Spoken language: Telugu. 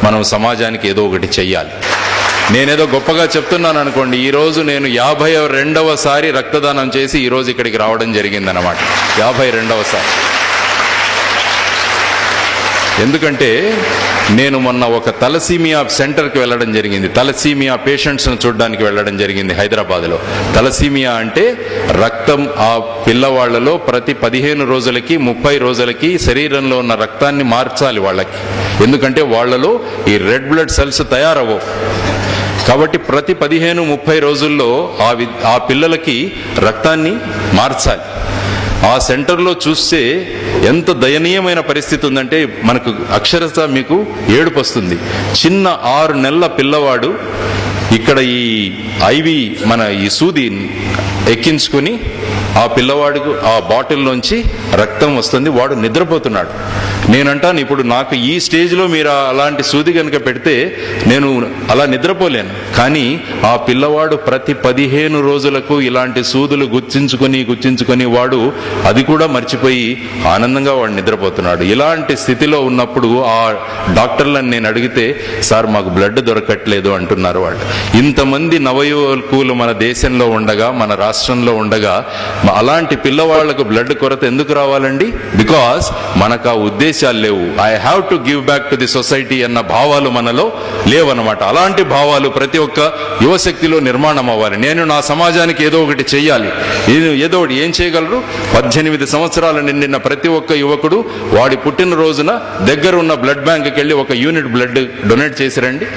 మనం సమాజానికి ఏదో ఒకటి చెయ్యాలి. నేనేదో గొప్పగా చెప్తున్నాను అనుకోండి, ఈరోజు నేను 52వ రక్తదానం చేసి ఈరోజు ఇక్కడికి రావడం జరిగిందన్నమాట. 52వ. ఎందుకంటే నేను మొన్న ఒక తలసీమియా సెంటర్కి వెళ్ళడం జరిగింది. తలసీమియా పేషెంట్స్ను చూడడానికి వెళ్ళడం జరిగింది హైదరాబాద్లో. తలసీమియా అంటే రక్తం ఆ పిల్లవాళ్లలో ప్రతి 15 రోజులకి 30 రోజులకి శరీరంలో ఉన్న రక్తాన్ని మార్చాలి వాళ్ళకి. ఎందుకంటే వాళ్లలో ఈ రెడ్ బ్లడ్ సెల్స్ తయారవ్వవు. కాబట్టి ప్రతి 15-30 రోజుల్లో ఆ పిల్లలకి రక్తాన్ని మార్చాలి. ఆ సెంటర్లో చూస్తే ఎంత దయనీయమైన పరిస్థితి ఉందంటే మనకు అక్షరశః మీకు ఏడుపు వస్తుంది. చిన్న 6 నెలల పిల్లవాడు ఇక్కడ ఈ ఐవి మన ఈ సూది ఎక్కించుకుని ఆ పిల్లవాడికి ఆ బాటిల్లోంచి రక్తం వస్తుంది, వాడు నిద్రపోతున్నాడు. నేనంటాను, ఇప్పుడు నాకు ఈ స్టేజ్లో మీరు అలాంటి సూది కనుక పెడితే నేను అలా నిద్రపోలేను. కానీ ఆ పిల్లవాడు ప్రతి 15 రోజులకు ఇలాంటి సూదులు గుచ్చించుకొని వాడు అది కూడా మర్చిపోయి ఆనందంగా వాడు నిద్రపోతున్నాడు. ఇలాంటి స్థితిలో ఉన్నప్పుడు ఆ డాక్టర్లను నేను అడిగితే, సార్ మాకు బ్లడ్ దొరకట్లేదు అంటున్నారు వాళ్ళు. ఇంతమంది నవయువకులు మన దేశంలో ఉండగా, మన రాష్ట్రంలో ఉండగా అలాంటి పిల్లవాళ్లకు బ్లడ్ కొరత ఎందుకు రావాలండి? బికాస్ మనకు ఆ ఉద్దేశాలు లేవు. I have to give back to the society అన్న భావాలు మనలో లేవన్నమాట. అలాంటి భావాలు ప్రతి ఒక్క యువశక్తిలో నిర్మాణం అవ్వాలి. నేను నా సమాజానికి ఏదో ఒకటి చెయ్యాలి. ఏదో ఒకటి ఏం చేయగలరు? 18 సంవత్సరాలు నిండిన ప్రతి ఒక్క యువకుడు వాడి పుట్టినరోజున దగ్గర ఉన్న బ్లడ్ బ్యాంక్కి వెళ్ళి 1 యూనిట్ బ్లడ్ డొనేట్ చేసిరండి.